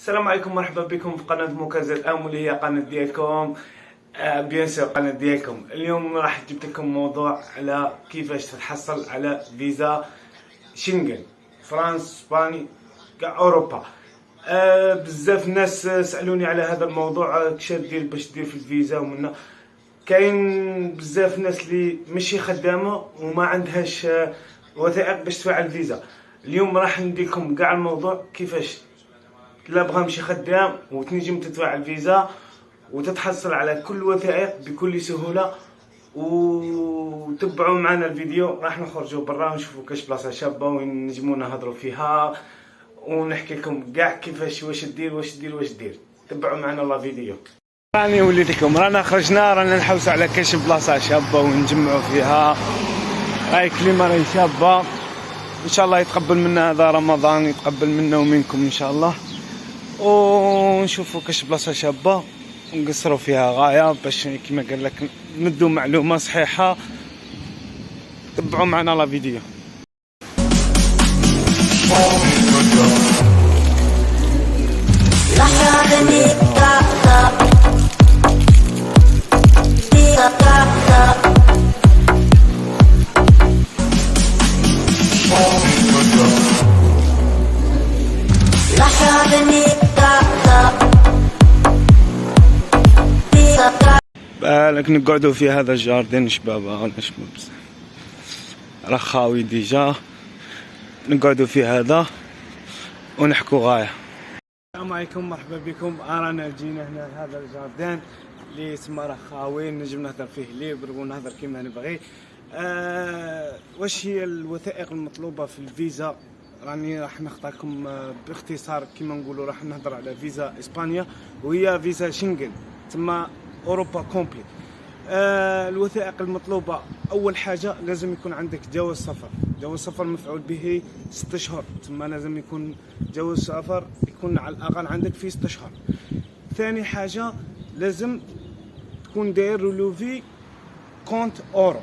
السلام عليكم، مرحبا بكم في قناة موكازا الام واللي هي قناة ديالكم. بيان سور قناة ديالكم. اليوم راح جبت لكم موضوع على كيفاش تتحصل على فيزا شنغن، فرنسا، اسبانيا، كاع اوروبا. بزاف ناس سالوني على هذا الموضوع، كش دير باش دير في الفيزا. ومنا كاين بزاف ناس اللي ماشي خدامه وما عندهاش وثائق باش تدفع الفيزا. اليوم راح ندير لكم كاع الموضوع كيفاش لا بغا مشي خدام وتنجم تدفع الفيزا وتتحصل على كل الوثائق بكل سهوله. وتبعوا معنا الفيديو، راح نخرجوا برا ونشوفوا كاش بلاصه شابه وين نجمو نهضروا فيها ونحكي لكم كاع كيفاش واش دير. تبعوا معنا لا فيديو. راني وليت لكم، رانا خرجنا، رانا نحوسوا على كاش بلاصه شابه ونجمعوا فيها. هاي كلمه راهي شابه، ان شاء الله يتقبل منا هذا رمضان، يتقبل منا ومنكم ان شاء الله. ونشوفوا كاش بلاصه شابه ونقصروا فيها غايه باش كما قال لك ندو معلومه صحيحه. تبعوا معنا لا فيديو. بالك نقعدوا في هذا الجاردين شباب، راه خاوي ديجا. نقعدوا في هذا ونحكوا غايه. السلام عليكم، مرحبا بكم. رانا جينا هنا هذا الجاردين اللي يسمى راه خاوي، نجم نهضر فيه ليبر ونهضر كيما نبغي. واش هي الوثائق المطلوبه في الفيزا؟ راني راح نخطاكم باختصار كيما نقولوا. راح نهضر على فيزا اسبانيا وهي فيزا شنغن، تما اوروبا كومبليت. الوثائق المطلوبه، اول حاجه لازم يكون عندك جواز سفر. جواز سفر مفعول به 6 اشهر، تما لازم يكون جواز سفر يكون على الاقل عندك فيه 6 اشهر. ثاني حاجه لازم تكون داير رولوفي كونت اورو،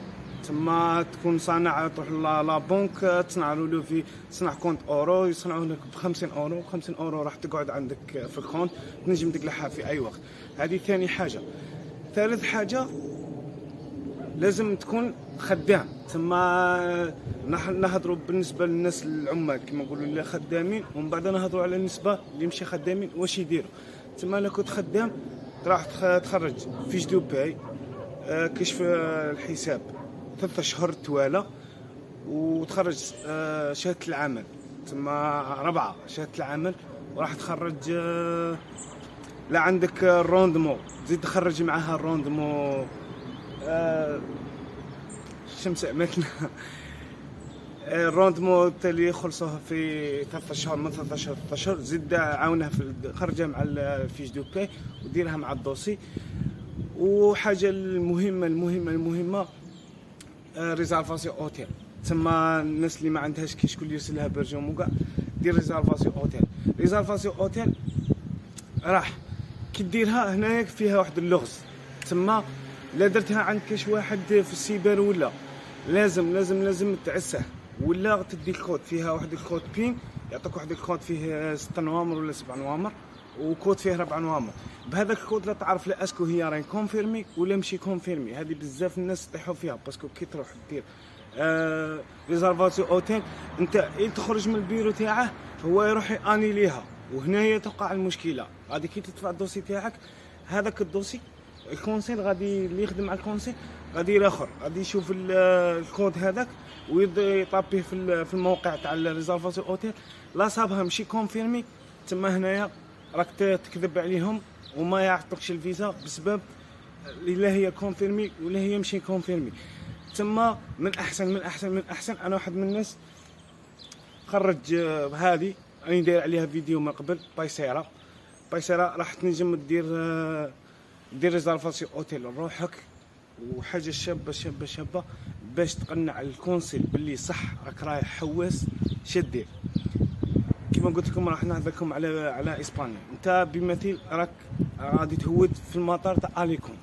تما تكون صانع، تروح لا بنك تصنع رولوفي، تصنع كونت اورو، يصنعوه لك ب50 اورو. 50 اورو راح تقعد عندك في الكونت، تنجم تقلعها في اي وقت. هذه ثاني حاجه. ثالث حاجه لازم تكون خدام، تما نهضروا بالنسبه للناس العمال كما نقولوا اللي خدامين، ومن بعد نهضروا على النسبه اللي ماشي خدامين واش يديروا. تما لو كنت خدام راح تخرج فيش دو باي، كشف الحساب 3 اشهر توالى، وتخرج شهاده العمل، تما 4 شهاده العمل. وراح تخرج لا عندك الروندمو، تزيد تخرج معها الروندمو. شمس عمتنا الروندمو اللي يخلصوه في 3 اشهر، من 3 اشهر 3 اشهر، زيد عاونها في خرجها مع الفيش دو باي وديرها مع الدوسي. وحاجه المهمه ريزرفاسيون اوتيل، تما الناس اللي ما عندهاش كي شكون يرسل لها برجوم وكاع دير ريزرفاسيون اوتيل. ريزرفاسيون اوتيل راح كي ديرها هنايا فيها واحد اللغز، تما لا درتها عند كاش واحد في السيبر ولا لازم تعسه، ولا تدي الكود فيها واحد الكود بين، يعطيك واحد الكود فيه 6 نوامر ولا 7 نوامر، وكود فيه 4 نوامر. بهذاك الكود لا تعرف لا اسكو هي راهي كونفيرمي ولا ماشي كونفيرمي. هذه بزاف الناس يطيحوا فيها، باسكو كي تروح دير ريزرفاسيون اوتيل انت تخرج من البيرو تاعه هو يروح ياني ليها، وهنايا توقع المشكله. غادي كي تدفع الدوسي تاعك، هذاك الدوسي الكونسيل غادي اللي يخدم على الكونسيل غادي الاخر غادي يشوف الكود هذاك ويطابيه في الموقع تاع الريزرفاسيون اوتيل، لا صابها ماشي كونفيرمي، تما هنايا راك تكذب عليهم وما يعطوكش الفيزا بسبب لا هي كونفيرمي ولا هي ماشي كونفيرمي. تما من احسن انا واحد من الناس خرج هذه راني داير عليها فيديو من قبل. بايسيرا راح تنجم دير ريزرفاسيون اوتيل لروحك، وحاجه شابه باش تقنع الكونسيل باللي صح راك رايح حواس. شدير كما قلت لكم راح نهضر لكم على اسبانيا. انت بمثيل راك غادي تهود في المطار تاع اليكونت،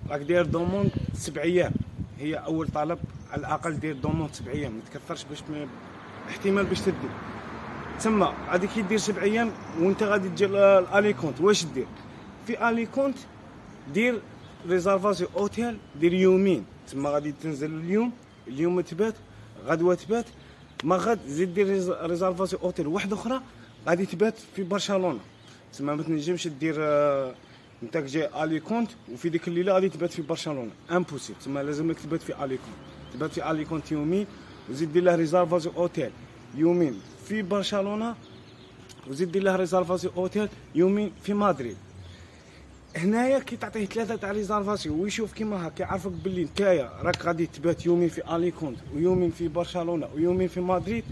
راك داير دوموند 7 ايام، هي اول طلب على الاقل دير دوموند 7 ايام، ما تكثرش باش احتمال باش تدي. تما غادي كيدير 7 ايام وانت غادي تجي الاليكونت. واش دير في اليكونت؟ دير ريزرفاسيون اوتيل، دير يومين. تما غادي تنزل اليوم تبات، غدوه تبات، ما غاد زيد دير ريزرفاسيون اوتيل واحده اخرى غادي تبات في برشلونه. تما ما تنجمش دير انت جاي اليكونت وفي ديك الليله غادي تبات في برشلونه، امبوسيبل. تما لازمك تبات في اليكونت، تبات في اليكونت يومين وزيد دير له ريزرفاسيون اوتيل يومين في برشلونه، وزيد دير له ريزرفاسيون اوتيل يومين في مدريد. هنايا كي تعطيه 3 تاع ريزرفاسيون ويشوف كيما هكا يعرفك باللي نتايا راك غادي تبات يومين في اليكونت ويومين في برشلونه ويومين في مدريد.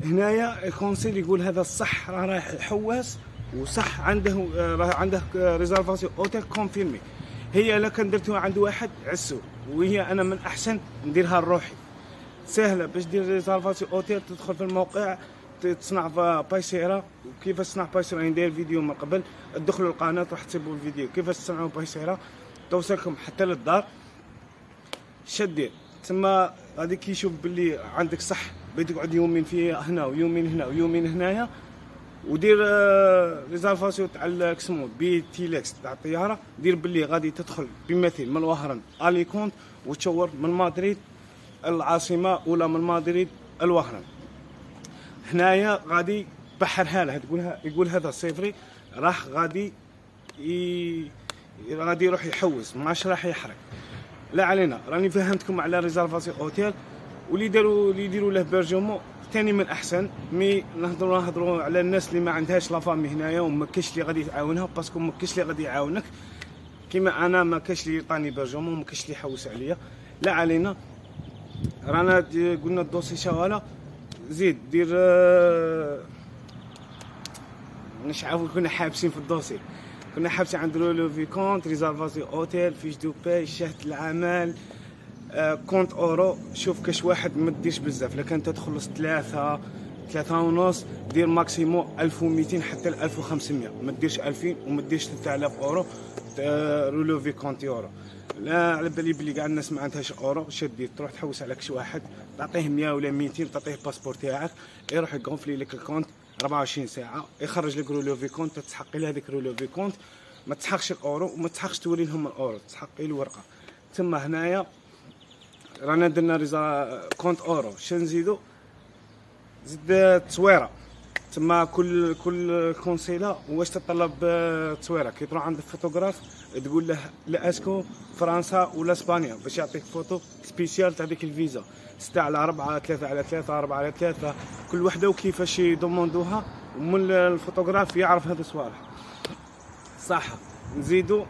هنايا الكونسيل يقول هذا الصح راه رايح حواس وصح عنده راه عنده ريزرفاسيون اوتيل كونفيرمي. هي الا كان درتوها عند واحد عسو، وهي انا من احسن نديرها لروحي. سهله باش دير ريزرفاسيون اوتيل، تدخل في الموقع تصنع بايسيرا. وكيفاش تصنع بايسيرا يعني ندير فيديو من قبل، تدخلوا القناه راح تسيبوا الفيديو كيفاش تصنعوا بايسيرا توصلكم حتى للدار. شدير تما غادي كيشوف باللي عندك صح، بدك تقعد يومين في هنا ويومين هنا ويومين هنايا، ودير ريزرفاسيون تاع كسمو بي تيليكس تاع الطياره. دير باللي غادي تدخل بمثل من الوهران اليكونت وتشور من مدريد العاصمه ولا من مدريد الوهران. هنايا غادي بحرها له يقول هذا صفري راح غادي غادي يروح يحوس، ماش راح يحرق. لا علينا، راني فهمتكم على ريزرفاسيون اوتيل. واللي يديروا له بيرجومون ثاني من احسن. مي نهضروا على الناس اللي ما عندهاش لا فامي هنايا وما كاش اللي غادي تعاونها، باسكو ما كاش اللي غادي يعاونك كيما انا، ما كاش اللي يعطيني بيرجومون، ما كاش اللي يحوس عليا. لا علينا، رانا قلنا الدوسي شغاله. زيد دير مش عارف، كنا حابسين في الدوسي، كنا حابسين عند لو في كونت ريزرفاسيون اوتيل، فيش دو باي، شهاده العمل، كونت اورو. شوف كاش واحد ما ديرش بزاف، لكن انت تخلص 3 ونص، دير ماكسيموم 1200 حتى 1500، ما ديرش 2000 وما ديرش 3000 اورو رولو في كونت اورو. لا على بالي بلي كاع الناس ما عندهاش اورو. شدير تروح تحوس على كش واحد تعطيه 100 ولا 200، تعطيه الباسبور تاعك يروح يكونفلي لك الكونت 24 ساعه، يخرج لك رولو في كونت، تسحقي له هذيك رولو في كونت. ما تسحقش الاورو وما تسحقش توري لهم الاورو، تسحقي الورقه. تما هنايا رانا درنا كونت اورو. شنو نزيدو؟ زيد تصويره. تما كل كونسيلا واش تطلب تصويره. كي تروح عند الفوتوغراف تقول له لا اسكو فرنسا ولا اسبانيا باش يعطيك فوتو سبيسيال تاع ديك الفيزا 6/4 3/3 4/3، كل وحده وكيفاش يدوموندوها، ومن الفوتوغراف يعرف هذا الصوالح صح. نزيدو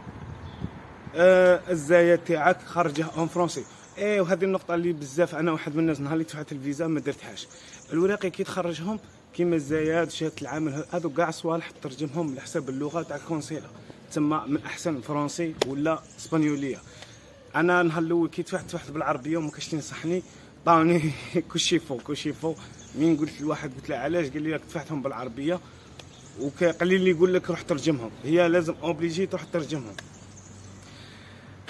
الزايد تاعك خرجه اون فرونسي. وهذه النقطه اللي بزاف انا واحد من الناس نهار اللي دفعت الفيزا ما درتهاش. الوراقي كي تخرجهم كيما الزايد شهاده العمل هذو كاع صوالح ترجمهم لحساب اللغه تاع الكونسيلا. تما من احسن فرنسي ولا اسبانيوليه. انا نهار الاول كي دفعت بالعربيه وما كاش اللي ينصحني، طاوني كلشي فوق. مين قلت لواحد قلت له علاش؟ قال لي راك دفعتهم بالعربيه وقليل اللي يقول لك روح ترجمهم، هي لازم اوبليجي تروح ترجمهم.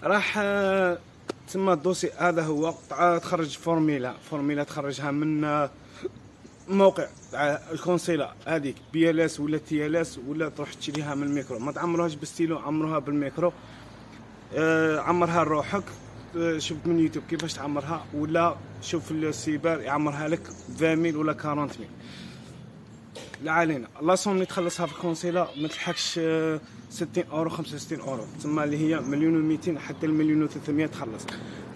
راح تما الدوسي هذا هو تخرج فورميلا تخرجها من موقع تاع الكونسيلا هذيك بي ال اس ولا تي ال اس، ولا تروح تشريها من الميكرو. ما تعمروهاش بالستيلو، عمروها بالميكرو. عمرها روحك، شوف من يوتيوب كيفاش تعمرها، ولا شوف السيبر يعمرها لك 20,000 ولا 40,000. لا علينا، لاصوم اللي تخلصها في الكونسيلا ما تلحقش 60 اورو 65 اورو، تما اللي هي 1,200,000 حتى 1,300,000 تخلص.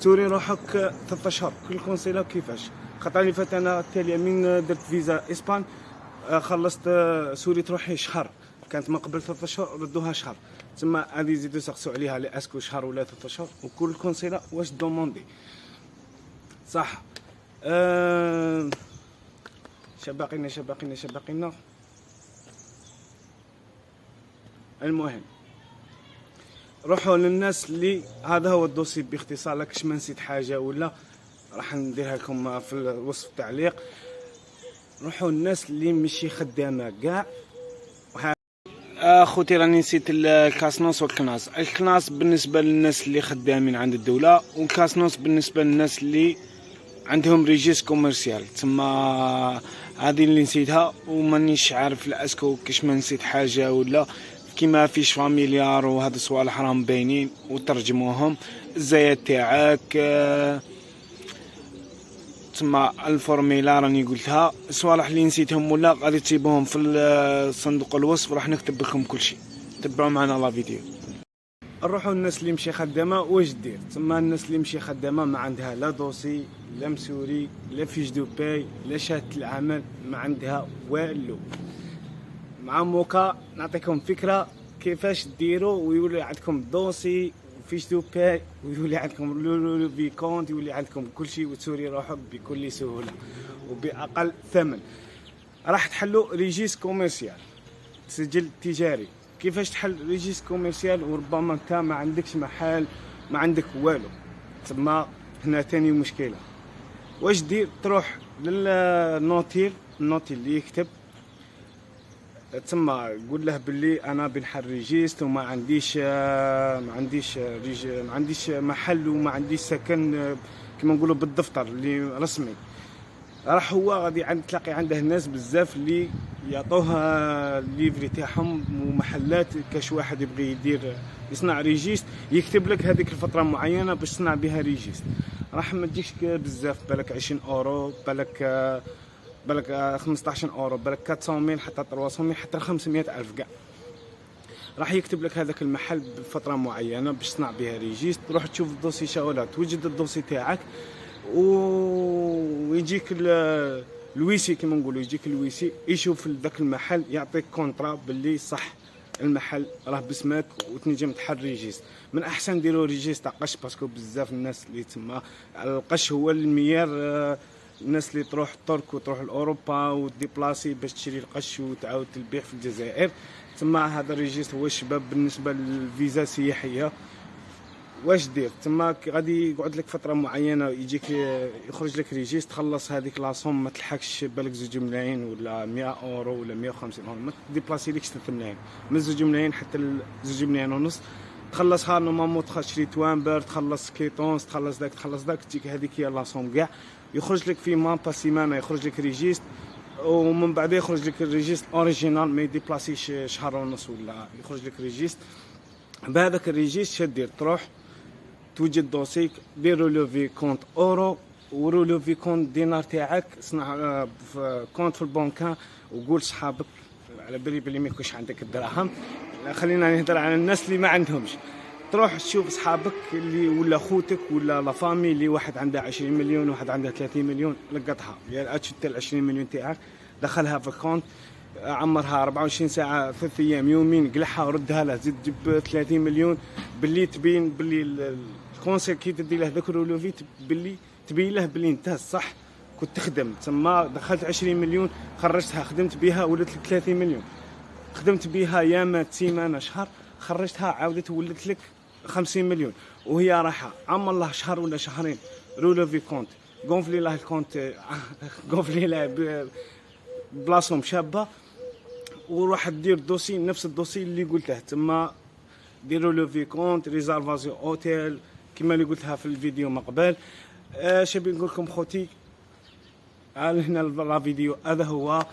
توري روحك 3 اشهر كل كونسيلا كيفاش. خاطر اللي فات انا التاليه من درت فيزا اسبان خلصت سوريت روحي شهر، كانت من قبل 3 اشهر ردوها شهر. تما هذه يزيدوا يسقسوا عليها لي اسكو شهر ولا 3 اشهر، وكل كونسيلا واش دوموندي صح. شباقينا. المهم روحوا للناس اللي هذا هو الدوسي باختصار. لكش ما نسيت حاجه ولا راح نديرها لكم في وصف التعليق. روحوا الناس اللي ماشي خدامه كاع. اخوتي راني نسيت الكاسنوس والكناس. الكناس بالنسبه للناس اللي خدامين عند الدوله، والكاسنوس بالنسبه للناس اللي عندهم ريجيس كوميرسيال تما هذه اللي نسيتها، ومانيش عارف الاسكو كاش ما نسيت حاجه ولا كيما فيش فاميليار وهاد الصوالح راهم باينين وترجموهم. الزايد تاعك تما الفورميلا راني قلتها. الصوالح اللي نسيتهم ولا غادي تسيبوهم في صندوق الوصف، راح نكتب لكم كل شيء. تبعوا معنا لا فيديو. نروحوا الناس اللي مشي خدامه واش دير. تما الناس اللي مشي خدامه ما عندها لا دوسي لا مسوري لا فيش دو باي لا شهاده العمل، ما عندها والو. مع موكا نعطيكم فكره كيفاش ديروا ويولي عندكم دوسي وفيش دو باي ويولي عندكم لو في كونت، يولي عندكم كل شيء وتسوري روحك بكل سهوله وباقل ثمن. راح تحلوا ريجيس كوميرسيال، سجل تجاري. كيفاش تحل ريجيس كوميرسيال وربما انت ما عندكش محل، ما عندك والو؟ تما هنا تاني مشكله. واش دير؟ تروح للنوتيل، النوتيل اللي يكتب تما قول له باللي انا بنحل ريجيست وما عنديش ما عنديش محل وما عنديش سكن كما نقولوا بالدفتر اللي رسمي. راح هو غادي تلاقي عنده ناس بزاف اللي يعطوه الليفري تاعهم ومحلات. كاش واحد يبغي يدير يصنع ريجيست يكتب لك هذيك الفتره معينه باش تصنع بها ريجيست. راح ما تجيش بزاف، بالك 20 اورو، بالك 15 اورو، بالك 400 حتى 300 حتى 500 الف كاع. راح يكتب لك هذاك المحل بفتره معينه باش تصنع بها ريجيست. تروح تشوف الدوسي شاولا، توجد الدوسي تاعك ويجيك الويسي كما نقولوا، يجيك الويسي يشوف ذاك المحل، يعطيك كونطرا باللي صح المحل راه باسمك وتنجم تحل ريجيست. من احسن ديروا ريجيست تاع قش، باسكو بزاف الناس اللي تما القش هو الميار. الناس اللي تروح الترك وتروح لاوروبا وديبلاسي باش تشري القش وتعاود تبيع في الجزائر، تما هذا الريجيست هو الشباب بالنسبه للفيزا السياحيه. واش دير؟ تما غادي يقعد لك فتره معينه، يجيك يخرج لك ريجيست، تخلص هذيك لاصوم ما تلحقش بالك 2 ملايين ولا 100 اورو ولا 150 اورو، ما ديبلاسي لكش 3 ملايين، من 2 ملايين حتى 2 ملايين ونص تخلصها نورمالمون. تشري توامبر، تخلص كيتونس، تخلص داك تجيك هذيك هي لاصوم كاع. يخرج لك في مابا سيمانه يخرج لك ريجيست، ومن بعد يخرج لك الريجيست اوريجينال ما يديبلاسيش شهر ونص ولا يخرج لك ريجيست. بهذاك الريجيست شدير تروح توجد دوسيك، دير رولوفي كونت اورو ورولوفي كونت دينار تاعك، صنع في كونت في البنكه وقول صحابك على بالي ما يكونش عندك الدراهم. خلينا نهضر على الناس اللي ما عندهمش. تروح تشوف صحابك اللي ولا خوتك ولا لا فامي اللي واحد عنده 20 مليون واحد عنده 30 مليون، لقطها يا تشد ال 20 مليون تاعك دخلها في الكونت، عمرها 24 ساعه 3 ايام يومين، قلعها وردها له، زيد جيب 30 مليون باللي تبين باللي الكونسير كي تدي له ذاك الرولوفي باللي تبين له باللي انت صح كنت تخدم. تما دخلت 20 مليون خرجتها، خدمت بها ولات لك 30 مليون، خدمت بها يامات سيمانه شهر، خرجتها عاودت ولات لك 50 مليون، وهي راحه عمر الله شهر ولا شهرين رولوفي كونت، قنفلي له الكونت قنفلي له بلاصهم شابه، وراح دير دوسي نفس الدوسي اللي قلته. تما ديروا لو في كونت ريزرفاسيون اوتيل كما اللي قلتها في الفيديو من قبل. شبي نقول لكم خوتي، هنا لا فيديو هذا هو،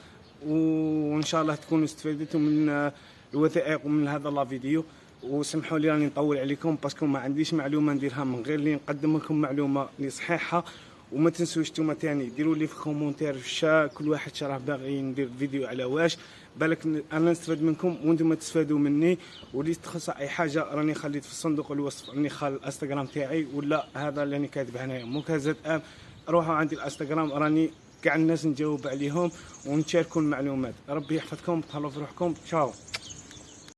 وان شاء الله تكونوا استفدتوا من الوثائق ومن هذا لا فيديو. وسمحوا لي راني نطول عليكم باسكو ما عنديش معلومه نديرها من غير اللي نقدم لكم معلومه اللي صحيحه. وما تنسوش نتوما تاني ديروا لي في كومونتير كل واحد شرح باغي ندير فيديو على واش، بالك انا نستفاد منكم وانتم تستفادوا مني. واللي تخص اي حاجه راني خليت في صندوق الوصف، راني خال الانستغرام تاعي ولا هذا اللي راني كاتب هنايا مكازات ام، روحوا عندي الانستغرام راني كاع الناس نجاوب عليهم ونشاركوا المعلومات. ربي يحفظكم، تهلاو في روحكم، تشاو.